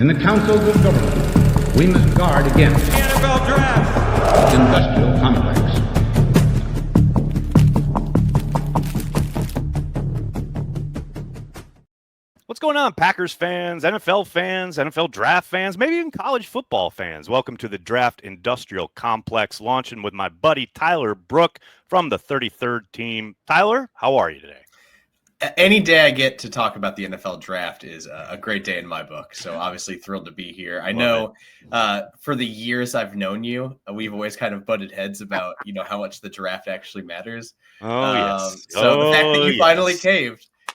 In the councils of government, we must guard against the NFL draft, industrial complex. What's going on, Packers fans, NFL draft fans, maybe even college football fans? Welcome to the Draft Industrial Complex, launching with my buddy Tyler Brooke from the 33rd team. Tyler, how are you today? Any day I get to talk about the NFL draft is a great day in my book. So obviously thrilled to be here. I know for the years I've known you, we've always kind of butted heads about, how much the draft actually matters. Yes. So the fact that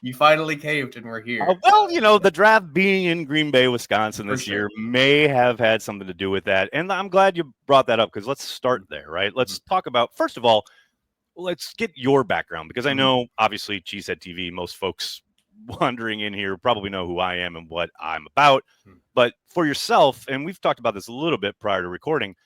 you finally caved and we're here. The draft being in Green Bay, Wisconsin this year may have had something to do with that. And I'm glad you brought that up because let's start there, right? Let's talk about, first of all, let's get your background, because I know, obviously, CHTV, most folks wandering in here probably know who I am and what I'm about. But for yourself, and we've talked about this a little bit prior to recording,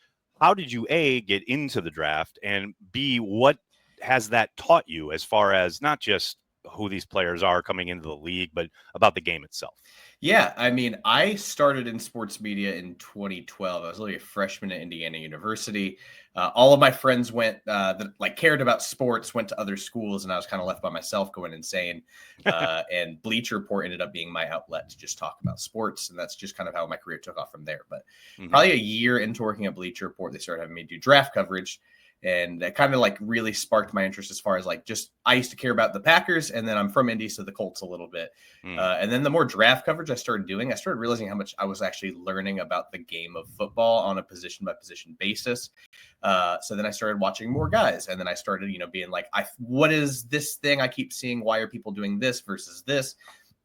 how did you, A, get into the draft, and B, what has that taught you as far as not just who these players are coming into the league, but about the game itself? Yeah, I mean, I started in sports media in 2012. I was only a freshman at Indiana University. All of my friends went that cared about sports, went to other schools, and I was kind of left by myself going insane. And Bleacher Report ended up being my outlet to just talk about sports, and that's just kind of how my career took off from there. But probably a year into working at Bleacher Report, they started having me do draft coverage. And that kind of really sparked my interest as far as I used to care about the Packers, and then I'm from Indy, so the Colts a little bit. And then the more draft coverage I started doing, I started realizing how much I was actually learning about the game of football on a position by position basis. So then I started watching more guys, and then I started, being like, what is this thing I keep seeing? Why are people doing this versus this?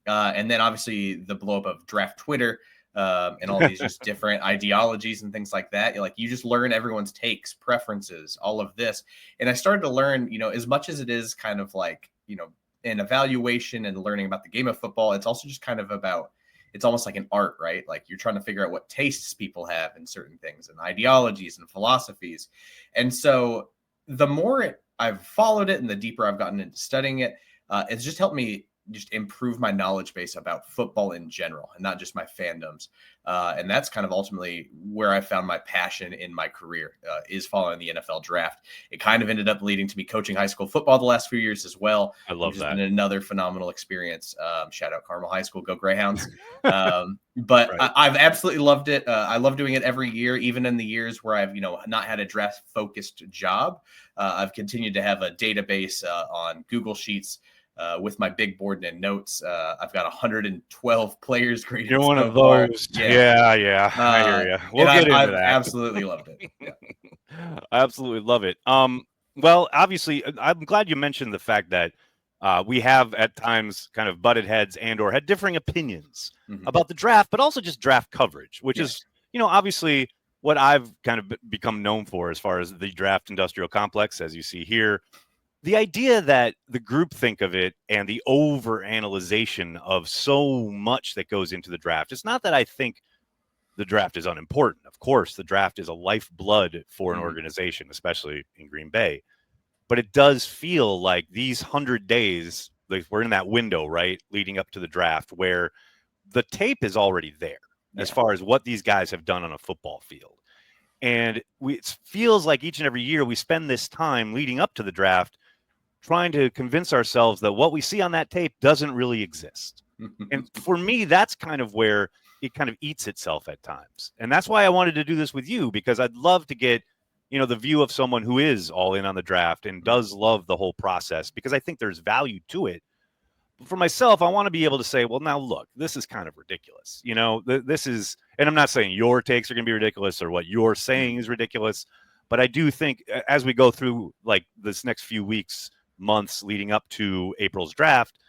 And then obviously the blow up of draft Twitter. And all these just different ideologies and things like that. You just learn everyone's takes, preferences, all of this. And I started to learn, as much as it is kind of an evaluation and learning about the game of football, it's also just kind of about, it's almost like an art, right? You're trying to figure out what tastes people have in certain things and ideologies and philosophies. And so the more I've followed it and the deeper I've gotten into studying it, it's just helped me just improve my knowledge base about football in general and not just my fandoms. And that's kind of ultimately where I found my passion in my career, is following the NFL draft. It kind of ended up leading to me coaching high school football the last few years as well. I love that. It's been another phenomenal experience. Shout out Carmel High School, go Greyhounds. But right. I've absolutely loved it. I love doing it every year, even in the years where I've, not had a draft focused job. I've continued to have a database on Google Sheets, with my big board and notes. I've got 112 players graded. You're one of those. Yeah. I hear you. We'll get into that. Absolutely loved it. Yeah. I absolutely love it. Well, obviously, I'm glad you mentioned the fact that we have at times kind of butted heads and or had differing opinions about the draft, but also just draft coverage, which is, obviously what I've kind of become known for as far as the draft industrial complex, as you see here. The idea that the group think of it and the over-analyzation of so much that goes into the draft. It's not that I think the draft is unimportant. Of course, the draft is a lifeblood for an organization, especially in Green Bay. But it does feel like these 100 days, we're in that window, right, leading up to the draft, where the tape is already there as far as what these guys have done on a football field. And it feels like each and every year we spend this time leading up to the draft trying to convince ourselves that what we see on that tape doesn't really exist. And for me, that's kind of where it kind of eats itself at times. And that's why I wanted to do this with you, because I'd love to get, the view of someone who is all in on the draft and does love the whole process, because I think there's value to it. But for myself, I want to be able to say, well, now look, this is kind of ridiculous. This is, and I'm not saying your takes are going to be ridiculous or what you're saying is ridiculous, but I do think as we go through this next few weeks, months leading up to April's draft,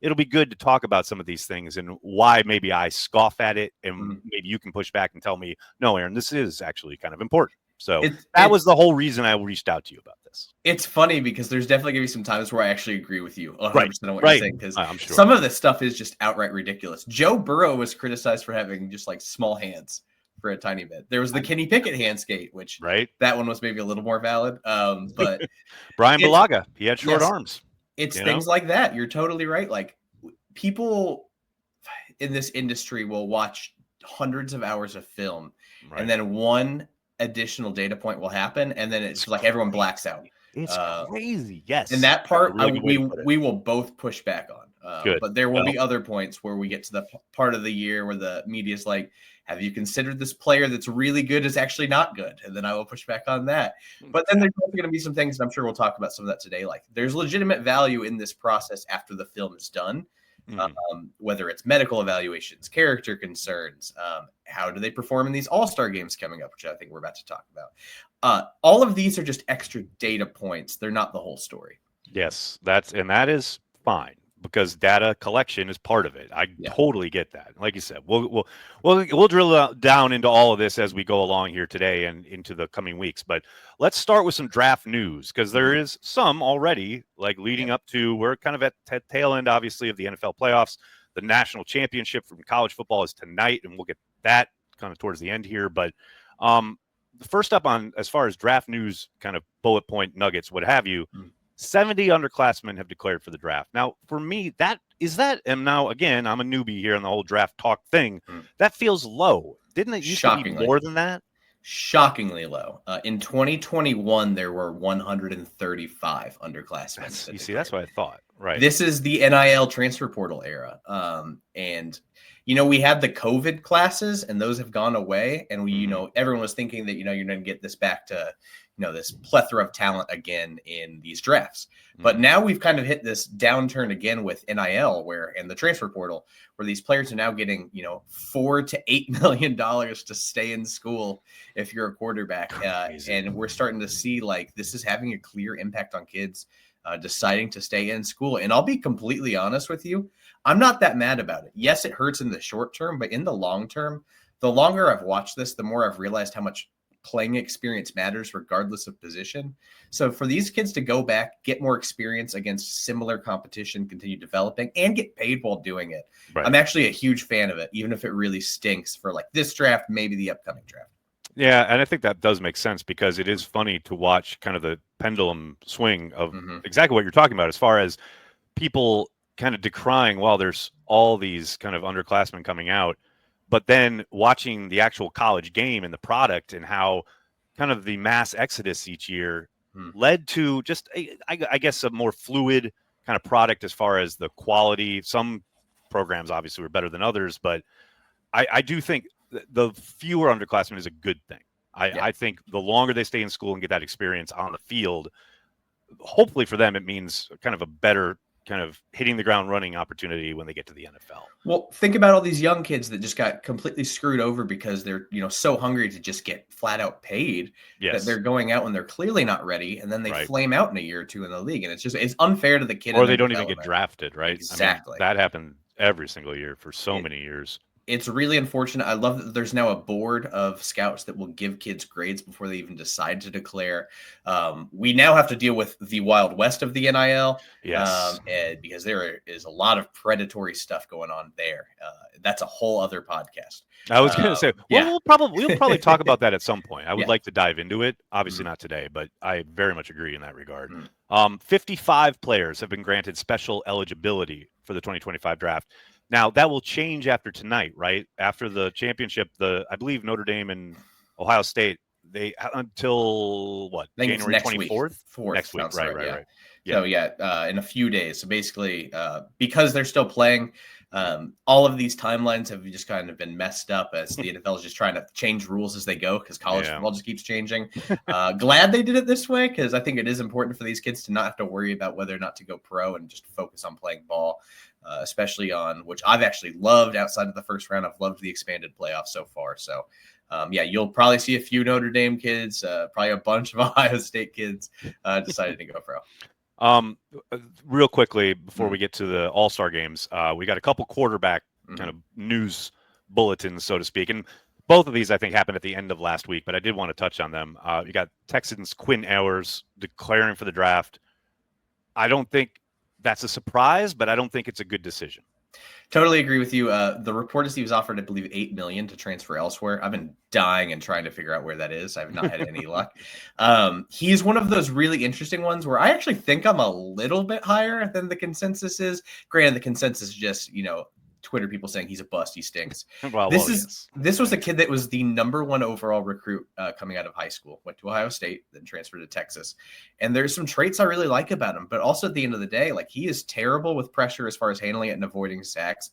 it'll be good to talk about some of these things and why maybe I scoff at it, and maybe you can push back and tell me, no, Aaron, this is actually kind of important. So that was the whole reason I reached out to you about this. It's funny because there's definitely going to be some times where I actually agree with you 100% on what you're saying, because sure some of this stuff is just outright ridiculous. Joe Burrow was criticized for having just small hands for a tiny bit. There was the Kenny Pickett hand skate, which that one was maybe a little more valid. But Brian Bulaga, he had short arms. It's things like that. You're totally right. People in this industry will watch hundreds of hours of film, Right. and then one additional data point will happen, and then it's like everyone blacks out. It's crazy. Yes. And that part, Really good way to put it. we will both push back on. Good. But there will Well, be other points where we get to the part of the year where the media is like, have you considered this player that's really good is actually not good? And then I will push back on that. But then there's also going to be some things, and I'm sure we'll talk about some of that today. Like there's legitimate value in this process after the film is done. Whether it's medical evaluations, character concerns, how do they perform in these AllStar games coming up, which I think we're about to talk about. All of these are just extra data points. They're not the whole story. Yes, that is fine because data collection is part of it. I totally get that. Like you said, we'll drill down into all of this as we go along here today and into the coming weeks. But let's start with some draft news because there is some already, like leading up to, we're kind of at tail end, obviously, of the NFL playoffs. The national championship from college football is tonight, and we'll get that kind of towards the end here. But first up on as far as draft news, kind of bullet point nuggets, what have you. 70 underclassmen have declared for the draft. Now, for me, and now again, I'm a newbie here on the whole draft talk thing. That feels low. Didn't it used to be more than that? Shockingly low. In 2021, there were 135 underclassmen. You see, that's what I thought. Right. This is the NIL transfer portal era. And we had the COVID classes, and those have gone away. And everyone was thinking that, you're going to get this back to, this plethora of talent again in these drafts. But now we've kind of hit this downturn again with NIL and the transfer portal, where these players are now getting, $4 to $8 million to stay in school if you're a quarterback. And we're starting to see like this is having a clear impact on kids deciding to stay in school. And I'll be completely honest with you, I'm not that mad about it. Yes, it hurts in the short term, but in the long term, the longer I've watched this, the more I've realized how much playing experience matters regardless of position. So for these kids to go back, get more experience against similar competition, continue developing, and get paid while doing it. Right. I'm actually a huge fan of it, even if it really stinks for like this draft, maybe the upcoming draft. Yeah, and I think that does make sense because it is funny to watch kind of the pendulum swing of exactly what you're talking about as far as people kind of decrying while there's all these kind of underclassmen coming out. But then watching the actual college game and the product and how kind of the mass exodus each year led to just, I guess, a more fluid kind of product as far as the quality. Some programs obviously were better than others, but I do think the fewer underclassmen is a good thing. I think the longer they stay in school and get that experience on the field, hopefully for them, it means kind of a better kind of hitting the ground running opportunity when they get to the NFL. Well, think about all these young kids that just got completely screwed over because they're, so hungry to just get flat out paid that they're going out when they're clearly not ready. And then they flame out in a year or two in the league. And it's unfair to the kid. Or they don't even get drafted, right? Exactly. I mean, that happened every single year for so many years. It's really unfortunate. I love that there's now a board of scouts that will give kids grades before they even decide to declare. We now have to deal with the Wild West of the NIL, and because there is a lot of predatory stuff going on there. That's a whole other podcast. I was going to say, we'll probably talk about that at some point. I would like to dive into it. Obviously not today, but I very much agree in that regard. 55 players have been granted special eligibility for the 2025 draft. Now, that will change after tonight, right? After the championship, I believe Notre Dame and Ohio State, they until what? January 24th? Next week, right. So, in a few days. So, basically, because they're still playing, all of these timelines have just kind of been messed up as the NFL is just trying to change rules as they go because college football just keeps changing. Glad they did it this way because I think it is important for these kids to not have to worry about whether or not to go pro and just focus on playing ball. Especially on which I've actually loved outside of the first round. I've loved the expanded playoffs so far. So, you'll probably see a few Notre Dame kids, probably a bunch of Ohio State kids decided to go pro. Real quickly, before we get to the All-Star games, we got a couple quarterback kind of news bulletins, so to speak. And both of these, I think, happened at the end of last week, but I did want to touch on them. You got Texans Quinn Ewers declaring for the draft. I don't think that's a surprise, but I don't think it's a good decision. Totally agree with you. The report is he was offered, I believe, $8 million to transfer elsewhere. I've been dying and trying to figure out where that is. I have not had any luck. He's one of those really interesting ones where I actually think I'm a little bit higher than the consensus is. Granted, the consensus is just, Twitter people saying he's a bust, he stinks. Well, This was a kid that was the #1 overall recruit coming out of high school, went to Ohio State, then transferred to Texas. And there's some traits I really like about him, but also at the end of the day, like he is terrible with pressure as far as handling it and avoiding sacks.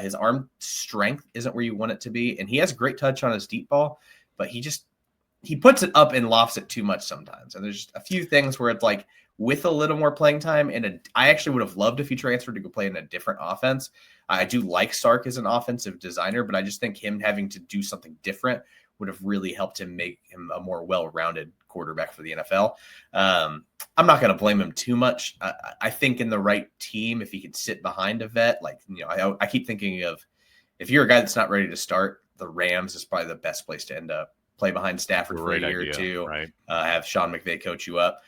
His arm strength isn't where you want it to be, and he has great touch on his deep ball, but he puts it up and lofts it too much sometimes. And there's a few things where it's like with a little more playing time, and I actually would have loved if he transferred to go play in a different offense. I do like Sark as an offensive designer, but I just think him having to do something different would have really helped him make him a more well-rounded quarterback for the NFL. I'm not going to blame him too much. I think in the right team, if he could sit behind a vet, like, I keep thinking of, if you're a guy that's not ready to start, the Rams is probably the best place to end up. Play behind Stafford for a year or two, right? Have Sean McVay coach you up.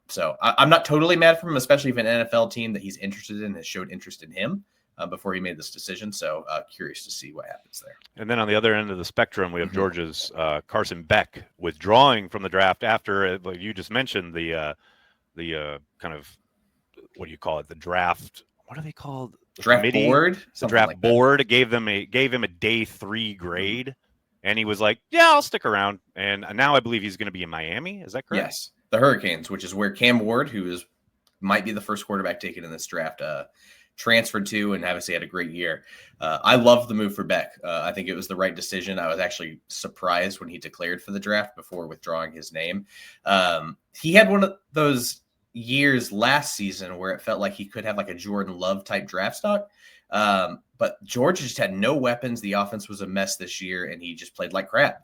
So I'm not totally mad for him, especially if an NFL team that he's interested in has showed interest in him before he made this decision. So curious to see what happens there. And then on the other end of the spectrum, we have Georgia's Carson Beck withdrawing from the draft after, like you just mentioned, the kind of, what do you call it? The draft. What are they called? Draft board. The draft board gave him a day 3 grade. And he was like, yeah, I'll stick around. And now I believe he's going to be in Miami. Is that correct? Yes. The Hurricanes, which is where Cam Ward, who might be the first quarterback taken in this draft, transferred to, and obviously had a great year. I love the move for Beck. I think it was the right decision. I was actually surprised when he declared for the draft before withdrawing his name. He had one of those years last season where it felt like he could have like a Jordan Love type draft stock. But Georgia just had no weapons. The offense was a mess this year, and he just played like crap.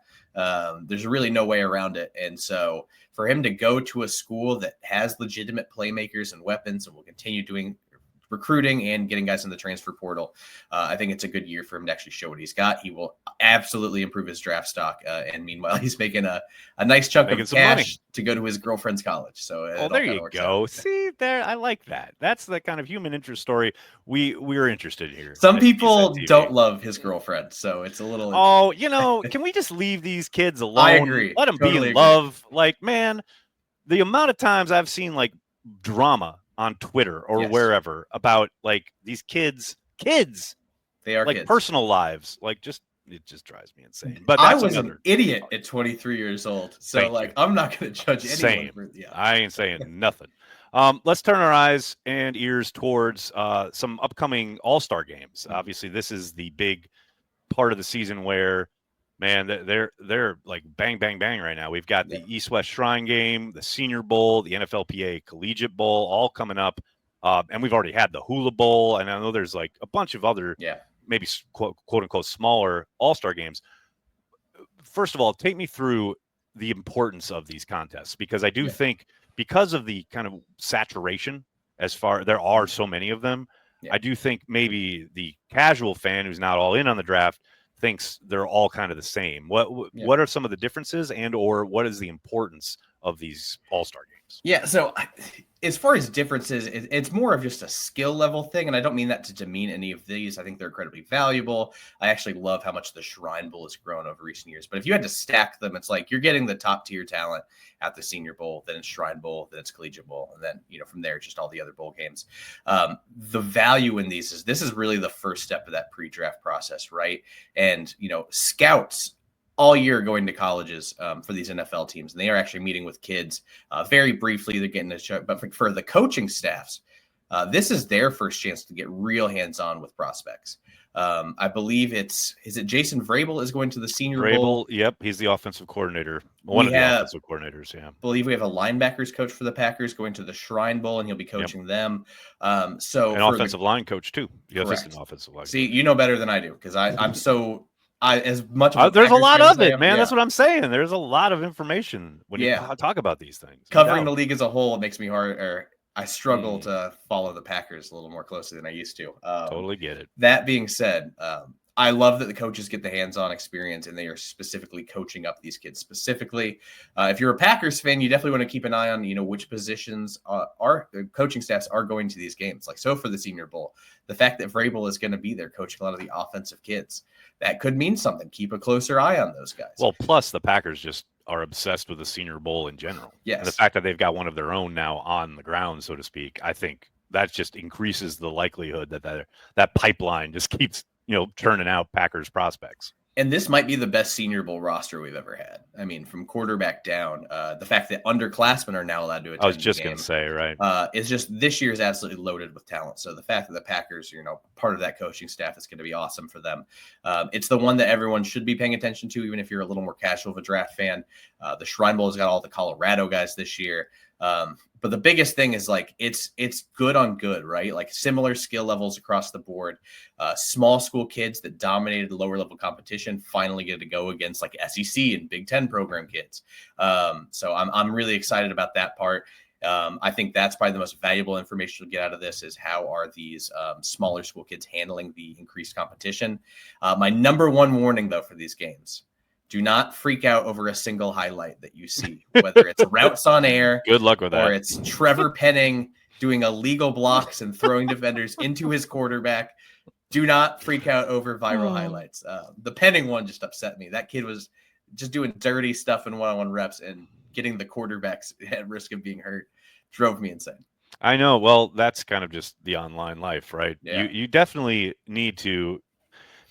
There's really no way around it. And so for him to go to a school that has legitimate playmakers and weapons and will continue doing recruiting and getting guys in the transfer portal, I think it's a good year for him to actually show what he's got. He will absolutely improve his draft stock. And meanwhile, he's making a nice chunk of cash to go to his girlfriend's college. So there you go. See there, I like that. That's the kind of human interest story we're interested in here. Some people don't love his girlfriend, so it's a little. Oh, can we just leave these kids alone? I agree. Let them be in love. Like, man, the amount of times I've seen like drama on Twitter or wherever about like these kids, they are like kids. Personal lives, like it just drives me insane. But I was an idiot at 23 years old, so I'm not going to judge anyone. I ain't saying nothing. Let's turn our eyes and ears towards some upcoming All-Star games. Obviously, this is the big part of the season where, man, they're like bang, bang, bang right now. We've got the East-West Shrine Game, the Senior Bowl, the NFLPA Collegiate Bowl, all coming up. And we've already had the Hula Bowl, and I know there's like a bunch of other, maybe quote unquote smaller All-Star games. First of all, take me through the importance of these contests, because I do think because of the kind of saturation, there are so many of them. I do think maybe the casual fan who's not all in on the draft thinks they're all kind of the same. What are some of the differences, and or what is the importance of these All-Star games? Yeah, so as far as differences, it's more of just a skill level thing, and I don't mean that to demean any of these. I think they're incredibly valuable. I actually love how much the Shrine Bowl has grown over recent years. But if you had to stack them, it's like you're getting the top tier talent at the Senior Bowl, then it's Shrine Bowl, then it's Collegiate Bowl, and then from there just all the other bowl games. The value in these is this is really the first step of that pre-draft process, right? And scouts all year going to colleges for these NFL teams, and they are actually meeting with kids very briefly. They're getting a show, but for the coaching staffs, this is their first chance to get real hands-on with prospects. I believe is it Jason Vrabel is going to the Senior Bowl? Yep, he's the offensive coordinator. One of the offensive coordinators, yeah. I believe we have a linebackers coach for the Packers going to the Shrine Bowl, and he'll be coaching them. So an offensive line coach too. The assistant offensive line. See, you know better than I do, because I'm so. As much there's a lot of it, man. That's what I'm saying. There's a lot of information when you talk about these things. Covering the league as a whole, it makes me I struggle to follow the Packers a little more closely than I used to. Totally get it. That being said, I love that the coaches get the hands-on experience, and they are specifically coaching up these kids specifically. If you're a Packers fan, you definitely want to keep an eye on, which positions our coaching staffs are going to these games. Like, so for the Senior Bowl, the fact that Vrabel is going to be there coaching a lot of the offensive kids, that could mean something. Keep a closer eye on those guys. Well, plus the Packers just are obsessed with the Senior Bowl in general. Yes. And the fact that they've got one of their own now on the ground, so to speak, I think that just increases the likelihood that pipeline just keeps, turning out Packers prospects. And this might be the best Senior Bowl roster we've ever had. I mean, from quarterback down, the fact that underclassmen are now allowed to attend I was just the going game, to say, right? is just this year is absolutely loaded with talent. So the fact that the Packers, part of that coaching staff is going to be awesome for them. It's the one that everyone should be paying attention to, even if you're a little more casual of a draft fan. The Shrine Bowl has got all the Colorado guys this year. But the biggest thing is like it's good on good, right? Like similar skill levels across the board. Small school kids that dominated the lower level competition finally get to go against like SEC and Big Ten program kids. So I'm really excited about that part. I think that's probably the most valuable information to get out of this is how are these smaller school kids handling the increased competition. My number one warning though for these games. Do not freak out over a single highlight that you see, whether it's routes on air. Good luck with that. Or it's Trevor Penning doing illegal blocks and throwing defenders into his quarterback. Do not freak out over viral highlights. The Penning one just upset me. That kid was just doing dirty stuff in one-on-one reps and getting the quarterbacks at risk of being hurt. Drove me insane. I know. Well, that's kind of just the online life, right? Yeah. You definitely need to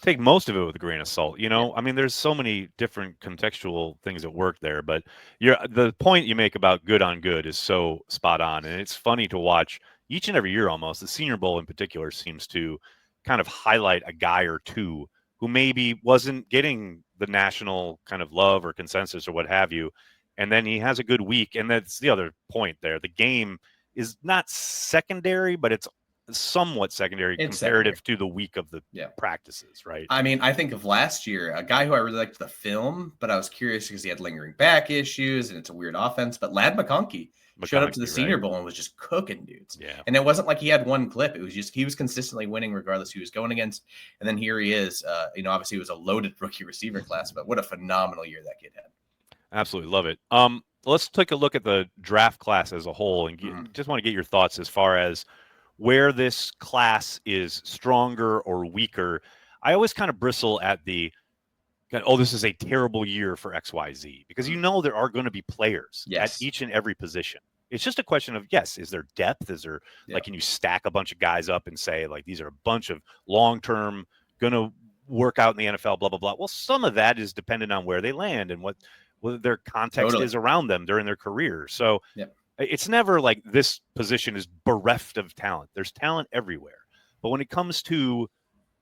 take most of it with a grain of salt. I mean, there's so many different contextual things at work there, but the point you make about good on good is so spot on. And it's funny to watch each and every year almost. The Senior Bowl in particular seems to kind of highlight a guy or two who maybe wasn't getting the national kind of love or consensus or what have you. And then he has a good week. And that's the other point there. The game is not secondary, but it's somewhat secondary comparative to the week of the practices, right? I mean, I think of last year, a guy who I really liked the film, but I was curious because he had lingering back issues and it's a weird offense. But Ladd McConkey showed up to the Senior Bowl and was just cooking dudes. Yeah. And it wasn't like he had one clip. It was just he was consistently winning regardless who he was going against. And then here he is. Obviously it was a loaded rookie receiver class, but what a phenomenal year that kid had. Absolutely love it. Let's take a look at the draft class as a whole and just want to get your thoughts as far as where this class is stronger or weaker. I always kind of bristle at this is a terrible year for XYZ because there are going to be players at each and every position. It's just a question of, is there depth? Is there can you stack a bunch of guys up and say like, these are a bunch of long-term going to work out in the NFL, blah, blah, blah. Well, some of that is dependent on where they land and what their context is around them during their career. So it's never like this position is bereft of talent. There's talent everywhere. But when it comes to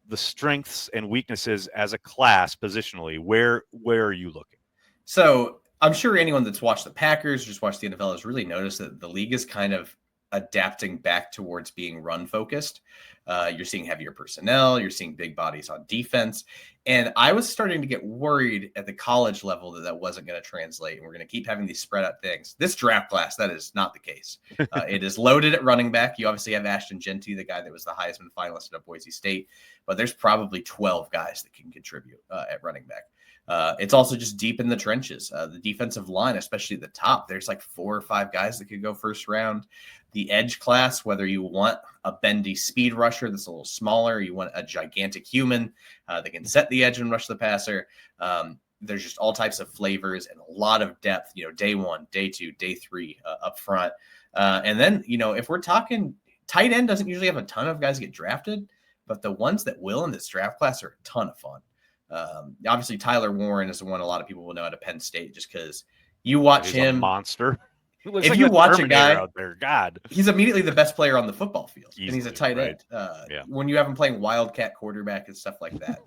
the strengths and weaknesses as a class positionally, where are you looking? So I'm sure anyone that's watched the Packers, just watched the NFL, has really noticed that the league is kind of adapting back towards being run focused. You're seeing heavier personnel. You're seeing big bodies on defense. And I was starting to get worried at the college level that wasn't going to translate. And we're going to keep having these spread out things. This draft class, that is not the case. It is loaded at running back. You obviously have Ashton Genty, the guy that was the Heisman finalist at Boise State. But there's probably 12 guys that can contribute at running back. It's also just deep in the trenches. The defensive line, especially at the top, there's like 4 or 5 guys that could go first round. The edge class, whether you want a bendy speed rusher that's a little smaller, you want a gigantic human that can set the edge and rush the passer. There's just all types of flavors and a lot of depth, day 1, day 2, day 3 up front. And then, if we're talking tight end doesn't usually have a ton of guys get drafted, but the ones that will in this draft class are a ton of fun. Obviously, Tyler Warren is the one a lot of people will know out of Penn State just because you watch him. A monster. If you watch a guy out there, God, he's immediately the best player on the football field, easily, and he's a tight end. When you have him playing wildcat quarterback and stuff like that.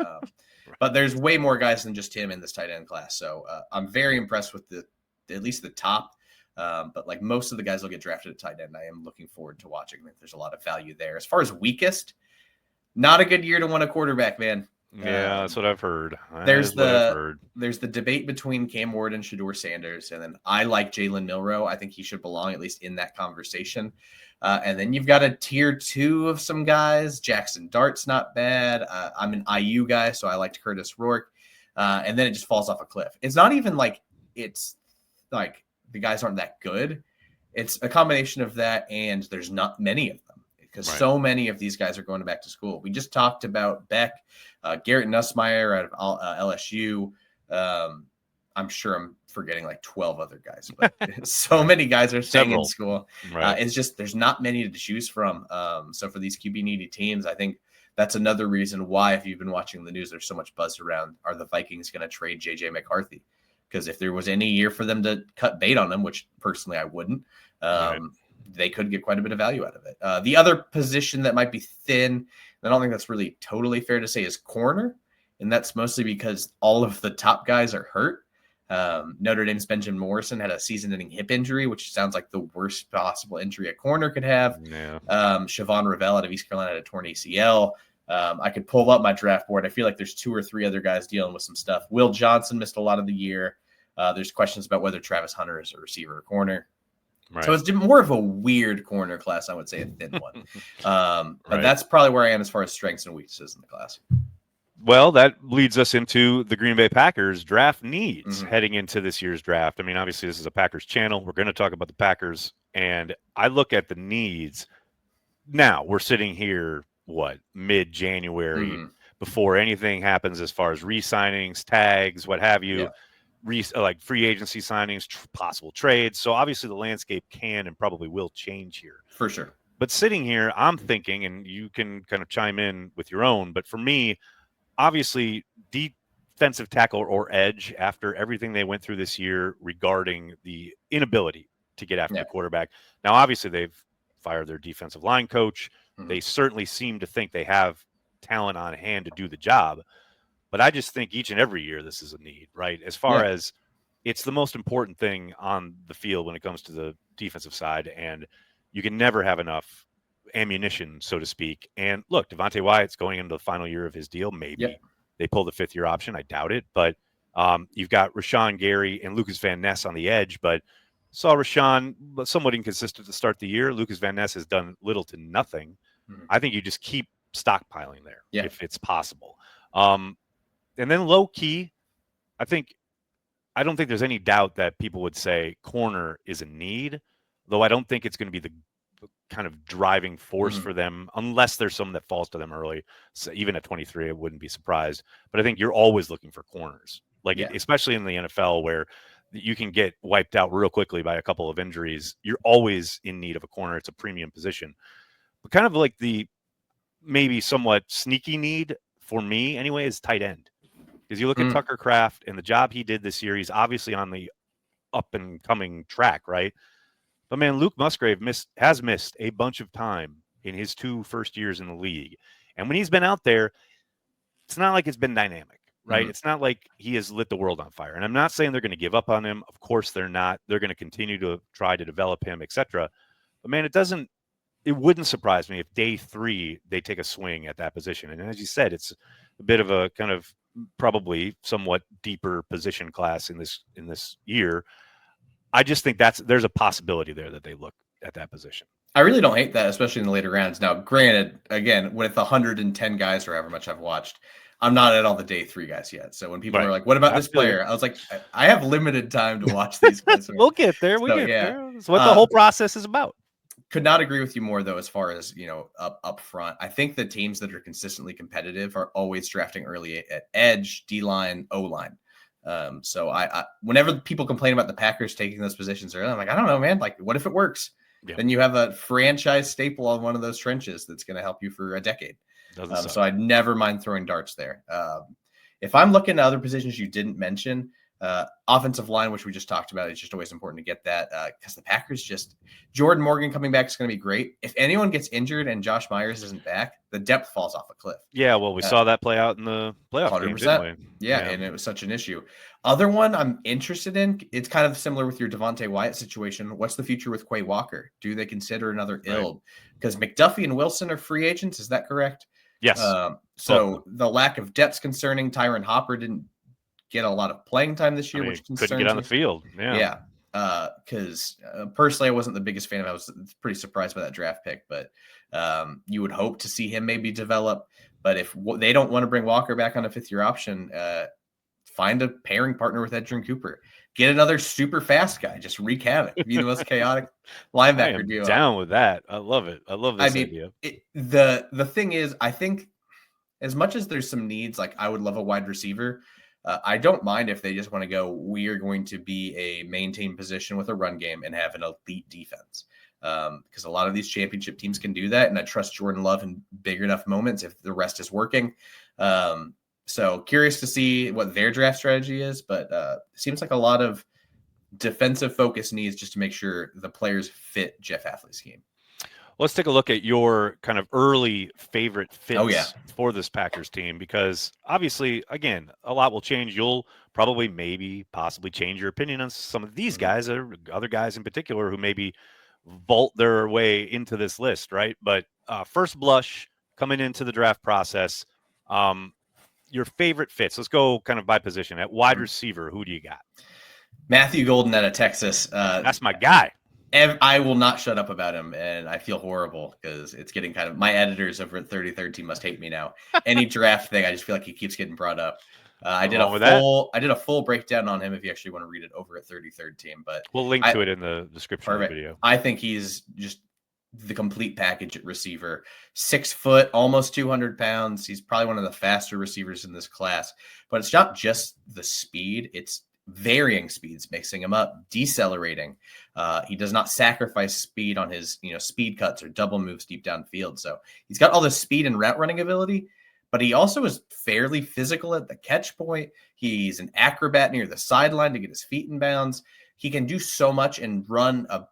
But there's way more guys than just him in this tight end class. So I'm very impressed with at least the top. But like most of the guys will get drafted at tight end. I am looking forward to watching. There's a lot of value there. As far as weakest, not a good year to win a quarterback, man. Yeah, that's what I've heard. There's the debate between Cam Ward and Shedeur Sanders, and then I like Jalen Milroe. I think he should belong at least in that conversation. And then you've got a tier 2 of some guys. Jackson Dart's not bad. I'm an IU guy, so I liked Curtis Rourke. And then it just falls off a cliff. It's not even like it's like the guys aren't that good. It's a combination of that, and there's not many of them. Because so many of these guys are going back to school. We just talked about Beck, Garrett Nussmeier out of LSU. I'm sure I'm forgetting like 12 other guys, but so many guys are staying in school. Right. It's just there's not many to choose from. So for these QB needy teams, I think that's another reason why, if you've been watching the news, there's so much buzz around, are the Vikings going to trade JJ McCarthy? Because if there was any year for them to cut bait on him, which personally I wouldn't, they could get quite a bit of value out of it. The other position that might be thin, I don't think that's really totally fair to say, is corner. And that's mostly because all of the top guys are hurt. Notre Dame's Benjamin Morrison had a season-ending hip injury, which sounds like the worst possible injury a corner could have. Yeah. Siobhan Revell out of East Carolina had a torn ACL. I could pull up my draft board. I feel like there's 2 or 3 other guys dealing with some stuff. Will Johnson missed a lot of the year. There's questions about whether Travis Hunter is a receiver or corner. Right. So it's more of a weird corner class, I would say, a thin one. But that's probably where I am as far as strengths and weaknesses in the class. Well, that leads us into the Green Bay Packers draft needs heading into this year's draft. I mean, obviously, this is a Packers channel. We're going to talk about the Packers. And I look at the needs. Now, we're sitting here, mid-January, before anything happens as far as re-signings, tags, what have you, like free agency signings, possible trades. So, obviously, the landscape can and probably will change here. For sure. But sitting here, I'm thinking, and you can kind of chime in with your own, but for me, obviously, defensive tackle or edge, after everything they went through this year regarding the inability to get after the quarterback. Now, obviously, they've fired their defensive line coach. They certainly seem to think they have talent on hand to do the job. But I just think each and every year this is a need, right? As far as it's the most important thing on the field when it comes to the defensive side, and you can never have enough ammunition, so to speak. And look, Devontae Wyatt's going into the final year of his deal. Maybe they pull the 5th-year option. I doubt it. But you've got Rashawn Gary and Lucas Van Ness on the edge. But saw Rashawn somewhat inconsistent to start the year. Lucas Van Ness has done little to nothing. I think you just keep stockpiling there if it's possible. And then low key, I don't think there's any doubt that people would say corner is a need, though I don't think it's going to be the kind of driving force for them unless there's someone that falls to them early. So even at 23, I wouldn't be surprised. But I think you're always looking for corners, especially in the NFL where you can get wiped out real quickly by a couple of injuries. You're always in need of a corner. It's a premium position. But kind of like the maybe somewhat sneaky need for me anyway is tight end. Because you look at Tucker Kraft and the job he did this year, he's obviously on the up and coming track, right? But man, Luke Musgrave has missed a bunch of time in his 2 first years in the league. And when he's been out there, it's not like it's been dynamic, right? It's not like he has lit the world on fire. And I'm not saying they're going to give up on him. Of course they're not. They're going to continue to try to develop him, etc. But man, it wouldn't surprise me if day 3 they take a swing at that position. And as you said, it's a bit of a kind of probably somewhat deeper position class in this year. I just think there's a possibility there that they look at that position. I really don't hate that, especially in the later rounds. Now, granted, again, with 110 guys or however much I've watched, I'm not at all the day 3 guys yet. So when people are like, what about this player? I was like, I have limited time to watch these guys. We'll get there. We'll get there. That's what the whole process is about. Could not agree with you more, though, as far as, up front. I think the teams that are consistently competitive are always drafting early at edge, D-line, O-line. So I whenever people complain about the Packers taking those positions early, I'm like, I don't know, man. Like, what if it works? Then you have a franchise staple on one of those trenches that's going to help you for a decade. So I never mind throwing darts there. If I'm looking at other positions you didn't mention, offensive line, which we just talked about, it's just always important to get that because the Packers Jordan Morgan coming back is going to be great. If anyone gets injured and Josh Myers isn't back, the depth falls off a cliff. Yeah, well, we saw that play out in the playoff 100%. Game, didn't we? Yeah, and it was such an issue. Other one I'm interested in, it's kind of similar with your Devontae Wyatt situation. What's the future with Quay Walker? Do they consider another ILD? Because McDuffie and Wilson are free agents. Is that correct? Yes. So the lack of depth's concerning. Tyron Hopper didn't get a lot of playing time this year, which concerns couldn't get on the field. Yeah. Because personally, I wasn't the biggest fan of it. I was pretty surprised by that draft pick, but you would hope to see him maybe develop. But if they don't want to bring Walker back on a 5th-year option, find a pairing partner with Edgerrin Cooper. Get another super fast guy. Just wreak havoc. Be the most chaotic linebacker duo. Down with that. I love it. I love this idea. The thing is, I think as much as there's some needs, like I would love a wide receiver. I don't mind if they just want to go, we are going to be a maintain position with a run game and have an elite defense. Because a lot of these championship teams can do that. And I trust Jordan Love in big enough moments if the rest is working. So curious to see what their draft strategy is, but it seems like a lot of defensive focus needs just to make sure the players fit Jeff Hafley's scheme. Let's take a look at your kind of early favorite fits for this Packers team, because obviously, again, a lot will change. You'll probably possibly change your opinion on some of these guys or other guys in particular who maybe vault their way into this list, right? But first blush coming into the draft process, your favorite fits. Let's go kind of by position. At wide receiver, who do you got? Matthew Golden out of Texas. That's my guy. I will not shut up about him, and I feel horrible because it's getting kind of, my editors over at 33rd Team must hate me now. Any draft thing, I just feel like he keeps getting brought up. I did a full breakdown on him if you actually want to read it over at 33rd Team, but we'll link to it in the description of the video. I think he's just the complete package at receiver. 6 foot, almost 200 pounds. He's probably one of the faster receivers in this class, but it's not just the speed, it's varying speeds, mixing him up, decelerating. He does not sacrifice speed on his, speed cuts or double moves deep downfield. So he's got all the speed and route running ability, but he also is fairly physical at the catch point. He's an acrobat near the sideline to get his feet in bounds. He can do so much and run a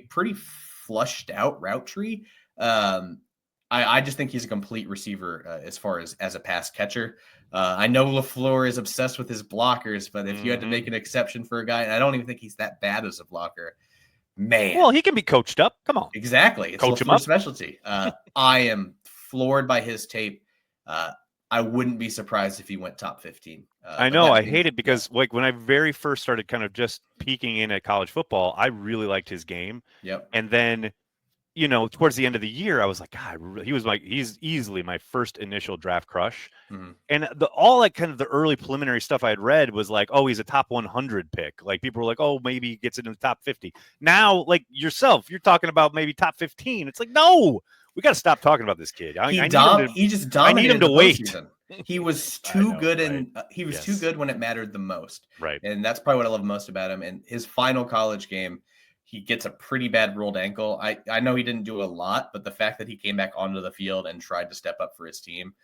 pretty flushed out route tree. I just think he's a complete receiver as far as a pass catcher. I know LaFleur is obsessed with his blockers, but if you had to make an exception for a guy, and I don't even think he's that bad as a blocker, man. Well, he can be coached up. Come on. Exactly. It's Coach him up. Specialty. I am floored by his tape. I wouldn't be surprised if he went top 15. I know. I hate it because like when I very first started kind of just peeking in at college football, I really liked his game. Yep. And then, towards the end of the year, I was like, God, he's easily my first initial draft crush. Mm-hmm. And all like kind of the early preliminary stuff I had read was like, oh, he's a top 100 pick. Like people were like, oh, maybe he gets into the top 50. Now, like yourself, you're talking about maybe top 15. It's like, no, we got to stop talking about this kid. He just dominated. I need him to wait. He was too good, and he was too good when it mattered the most. Right. And that's probably what I love most about him. And his final college game, he gets a pretty bad rolled ankle. I know he didn't do a lot, but the fact that he came back onto the field and tried to step up for his team,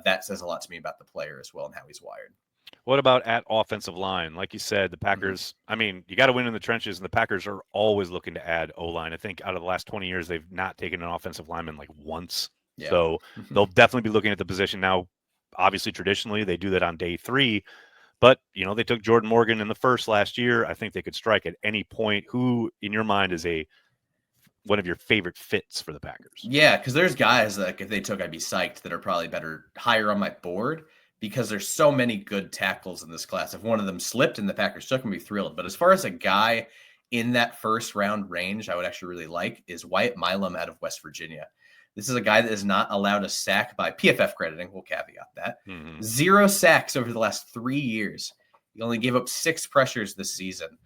that says a lot to me about the player as well and how he's wired. What about at offensive line? Like you said, the Packers, I mean, you got to win in the trenches, and the Packers are always looking to add O-line. I think out of the last 20 years, they've not taken an offensive lineman like once. Yeah. So they'll definitely be looking at the position. Now, obviously, traditionally, they do that on day 3. But, they took Jordan Morgan in the first last year. I think they could strike at any point. Who, in your mind, is one of your favorite fits for the Packers? Yeah, because there's guys like if they took, I'd be psyched, that are probably higher on my board because there's so many good tackles in this class. If one of them slipped and the Packers took him, I'd be thrilled. But as far as a guy in that first round range I would actually really like is Wyatt Milam out of West Virginia. This is a guy that is not allowed a sack by PFF crediting. We'll caveat that. 0 sacks over the last 3 years. He only gave up 6 pressures this season.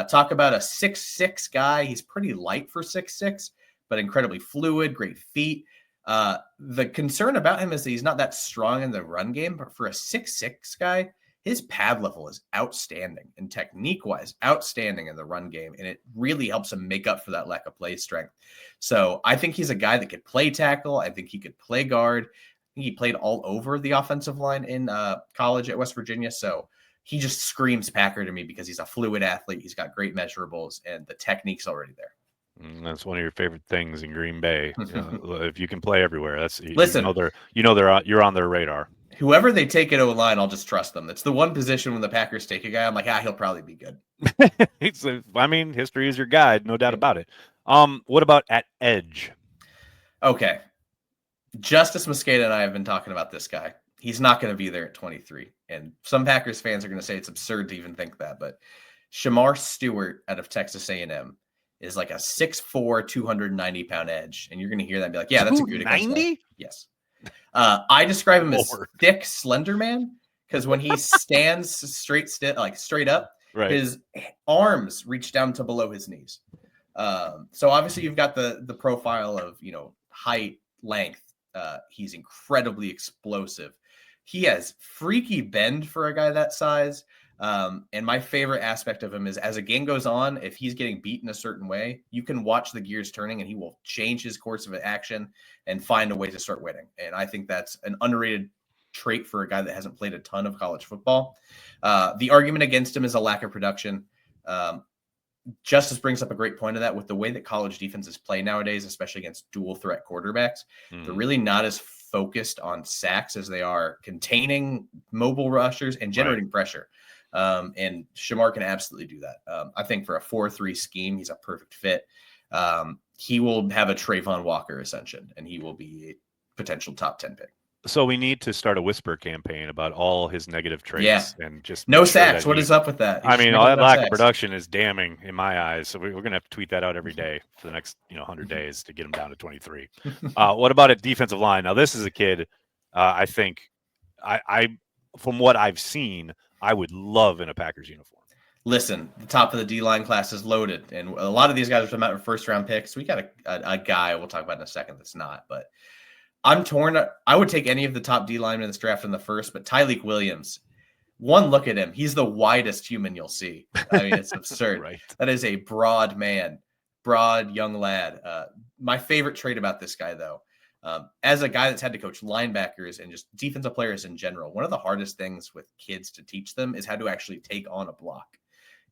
Talk about a 6'6" guy. He's pretty light for 6'6", but incredibly fluid, great feet. The concern about him is that he's not that strong in the run game, but for a 6'6" guy, his pad level is outstanding and technique-wise outstanding in the run game, and it really helps him make up for that lack of play strength. So I think he's a guy that could play tackle. I think he could play guard. I think he played all over the offensive line in college at West Virginia. So he just screams Packer to me because he's a fluid athlete. He's got great measurables, and the technique's already there. That's one of your favorite things in Green Bay. If you can play everywhere, listen. You're on their radar. Whoever they take at O-line, I'll just trust them. That's the one position when the Packers take a guy, I'm like, he'll probably be good. History is your guide, no doubt about it. What about at edge? Okay. Justice Mosqueda and I have been talking about this guy. He's not going to be there at 23. And some Packers fans are going to say it's absurd to even think that. But Shamar Stewart out of Texas A&M is like a 6'4", 290-pound edge. And you're going to hear that and be like, yeah, that's a good 290? Yes. I describe him as thick, slender man because when he stands straight up, right, his arms reach down to below his knees. So obviously you've got the profile of height, length. He's incredibly explosive. he has freaky bend for a guy that size. And my favorite aspect of him is as a game goes on, if he's getting beaten a certain way, you can watch the gears turning and he will change his course of action and find a way to start winning. And I think that's an underrated trait for a guy that hasn't played a ton of college football. The argument against him is a lack of production. Justice brings up a great point of that with the way that college defenses play nowadays, especially against dual threat quarterbacks. They're really not as focused on sacks as they are containing mobile rushers and generating pressure. And Shamar can absolutely do that. I think for a 4-3 scheme, he's a perfect fit. He will have a Trayvon Walker ascension, and he will be a potential top 10 pick. So we need to start a whisper campaign about all his negative traits and just no sacks. What is up with that? I mean, all that lack of production is damning in my eyes. So we're going to have to tweet that out every day for the next 100 days to get him down to 23. What about a defensive line? Now, this is a kid I think I from what I've seen, I would love in a Packers uniform. Listen, the top of the D-line class is loaded, and a lot of these guys are talking about first-round picks. We got a guy we'll talk about in a second that's not, but I'm torn. I would take any of the top D linemen in this draft in the first, but Tyleik Williams, one look at him. He's the widest human you'll see. I mean, it's absurd. Right. That is a broad man, broad young lad. My favorite trait about this guy, though, as a guy that's had to coach linebackers and just defensive players in general, one of the hardest things with kids to teach them is how to actually take on a block.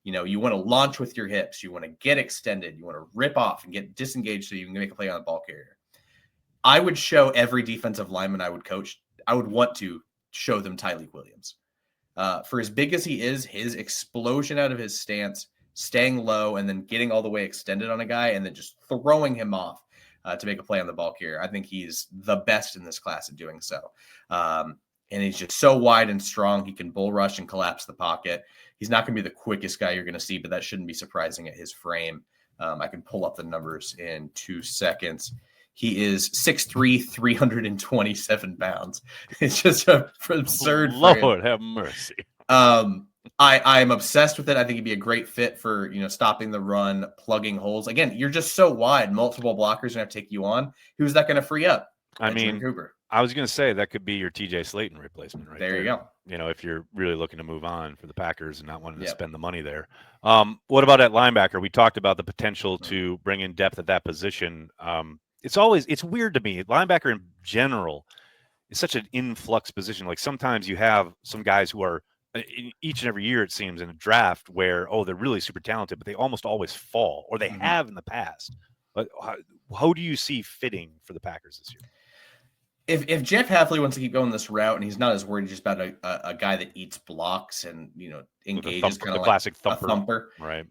You want to launch with your hips. You want to get extended. You want to rip off and get disengaged so you can make a play on the ball carrier. I would show every defensive lineman I would coach, I would want to show them Tyleik Williams. For as big as he is, his explosion out of his stance, staying low, and then getting all the way extended on a guy and then just throwing him off to make a play on the ball carrier. I think he's the best in this class at doing so. And he's just so wide and strong. He can bull rush and collapse the pocket. He's not going to be the quickest guy you're going to see, but that shouldn't be surprising at his frame. I can pull up the numbers in 2 seconds. He is 6'3", 327 pounds. It's just absurd. Lord have mercy. I'm obsessed with it. I think he'd be a great fit for, stopping the run, plugging holes. Again, you're just so wide. Multiple blockers are going to have to take you on. Who's that going to free up? I mean, Cooper. I was going to say that could be your TJ Slayton replacement right there. There you go. If you're really looking to move on for the Packers and not wanting to spend the money there. What about at linebacker? We talked about the potential to bring in depth at that position. It's weird to me. Linebacker in general is such an influx position. Like sometimes you have some guys who are each and every year, it seems, in a draft where, they're really super talented, but they almost always fall, or they have in the past. But how do you see fitting for the Packers this year? If Jeff Hafley wants to keep going this route and he's not as worried just about a guy that eats blocks and engages kind of like classic thumper. A thumper, right?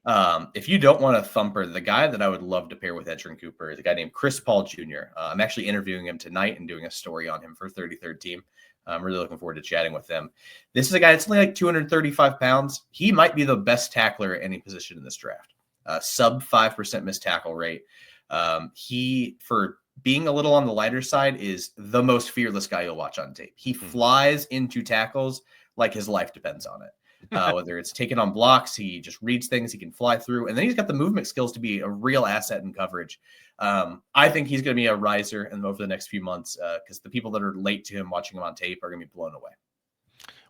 If you don't want a thumper, the guy that I would love to pair with Edgerrin Cooper is a guy named Chris Paul Jr. I'm actually interviewing him tonight and doing a story on him for 33rd Team. I'm really looking forward to chatting with him. This is a guy that's only like 235 pounds. He might be the best tackler at any position in this draft. Sub 5% missed tackle rate. He, for being a little on the lighter side, is the most fearless guy you'll watch on tape. He flies into tackles like his life depends on it. Whether it's taking on blocks, he just reads things, he can fly through. And then he's got the movement skills to be a real asset in coverage. I think he's going to be a riser over the next few months because the people that are late to him watching him on tape are going to be blown away.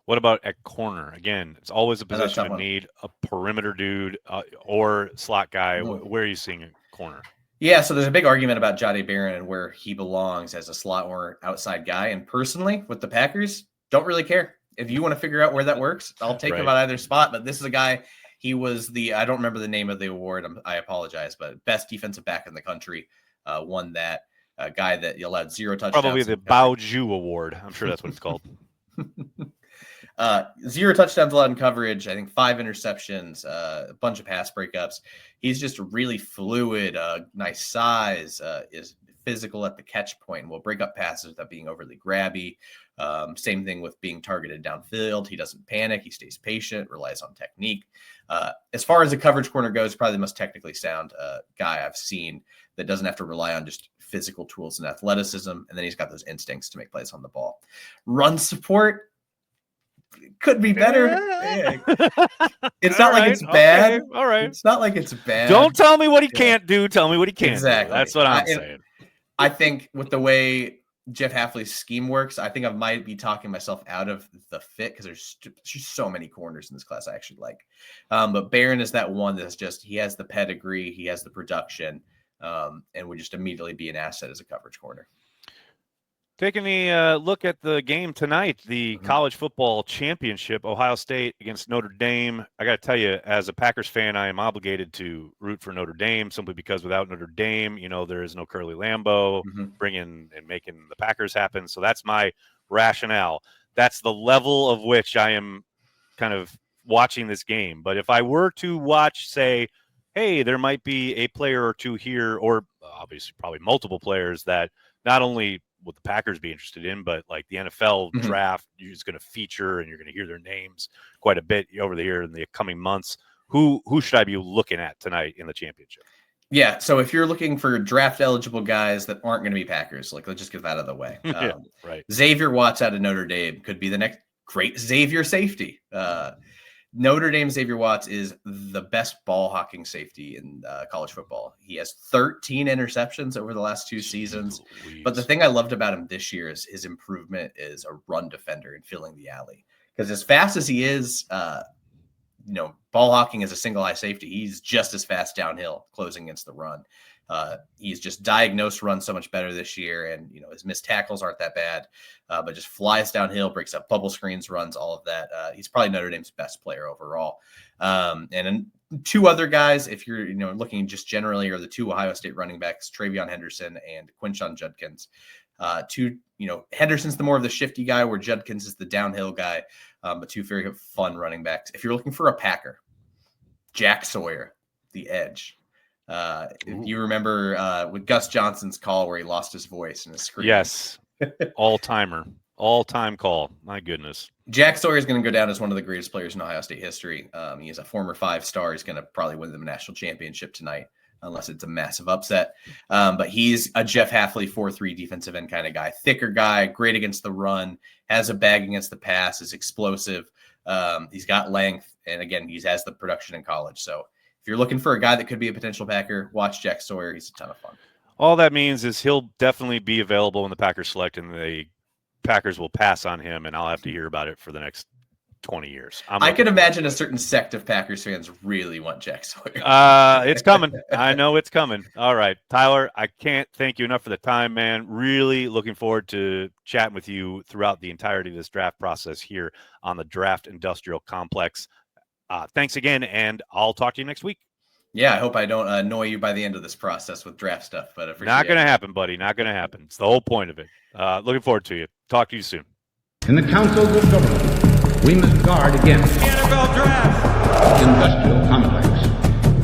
What about at corner? Again, it's always a position of need, a perimeter dude or slot guy. Where are you seeing a corner? Yeah, so there's a big argument about Jahdae Barron and where he belongs as a slot or outside guy. And personally, with the Packers, don't really care. If you want to figure out where that works, I'll take him at either spot. But this is a guy, he was I don't remember the name of the award. I apologize, but best defensive back in the country won that. A guy that allowed 0 touchdowns. Probably the Bao Zhu Award. I'm sure that's what it's called. 0 touchdowns allowed in coverage. I think 5 interceptions, a bunch of pass breakups. He's just really fluid, nice size, is physical at the catch point and will break up passes without being overly grabby. Same thing with being targeted downfield. He doesn't panic. He stays patient, relies on technique. As far as a coverage corner goes, probably the most technically sound guy I've seen that doesn't have to rely on just physical tools and athleticism. And then he's got those instincts to make plays on the ball. Run support could be better. It's not like it's bad. All right. It's not like it's bad. Don't tell me what he can't do. Tell me what he can. Exactly. Do. That's what I'm saying. I think with the way Jeff Hafley's scheme works. I think I might be talking myself out of the fit because there's just so many corners in this class I actually like. But Barron is that one that's just, he has the pedigree, he has the production, and would just immediately be an asset as a coverage corner. Taking a look at the game tonight, the college football championship, Ohio State against Notre Dame. I got to tell you, as a Packers fan, I am obligated to root for Notre Dame simply because without Notre Dame, there is no Curly Lambeau bringing and making the Packers happen. So that's my rationale. That's the level of which I am kind of watching this game. But if I were to watch, say, hey, there might be a player or two here, or obviously probably multiple players that not only would the Packers be interested in, but like the NFL draft is going to feature, and you're going to hear their names quite a bit over here in the coming months. Who should I be looking at tonight in the championship? Yeah, so if you're looking for draft eligible guys that aren't going to be Packers, like let's just get that out of the way. Right. Xavier Watts out of Notre Dame could be the next great Xavier safety. Notre Dame Xavier Watts is the best ball hawking safety in college football. He has 13 interceptions over the last 2 seasons. But the thing I loved about him this year is his improvement is a run defender and filling the alley. Because as fast as he is, ball hawking as a single high safety, he's just as fast downhill closing against the run. He's just diagnosed runs so much better this year, and his missed tackles aren't that bad, but just flies downhill, breaks up bubble screens, runs, all of that. He's probably Notre Dame's best player overall. And then 2 other guys, if you're looking just generally, are the 2 Ohio State running backs, Travion Henderson and Quinshon Judkins. Henderson's the more of the shifty guy, where Judkins is the downhill guy, but 2 very fun running backs. If you're looking for a Packer, Jack Sawyer, the edge. If you remember with Gus Johnson's call where he lost his voice and his scream. Yes. All-time call. My goodness. Jack Sawyer is going to go down as one of the greatest players in Ohio State history. He is a former 5-star. He's going to probably win the national championship tonight, unless it's a massive upset. But he's a Jeff Hafley 4-3 defensive end kind of guy. Thicker guy, great against the run, has a bag against the pass, is explosive. He's got length. And again, he has the production in college. So if you're looking for a guy that could be a potential Packer, watch Jack Sawyer. He's a ton of fun. All that means is he'll definitely be available when the Packers select, and the Packers will pass on him, and I'll have to hear about it for the next 20 years. I can imagine a certain sect of Packers fans really want Jack Sawyer. It's coming. I know it's coming. All right, Tyler, I can't thank you enough for the time, man. Really looking forward to chatting with you throughout the entirety of this draft process here on the Draft Industrial Complex. Thanks again, and I'll talk to you next week. Yeah, I hope I don't annoy you by the end of this process with draft stuff. But not going to happen, buddy. Not going to happen. It's the whole point of it. Looking forward to you. Talk to you soon. In the councils of government, we must guard against NFL Draft industrial complex.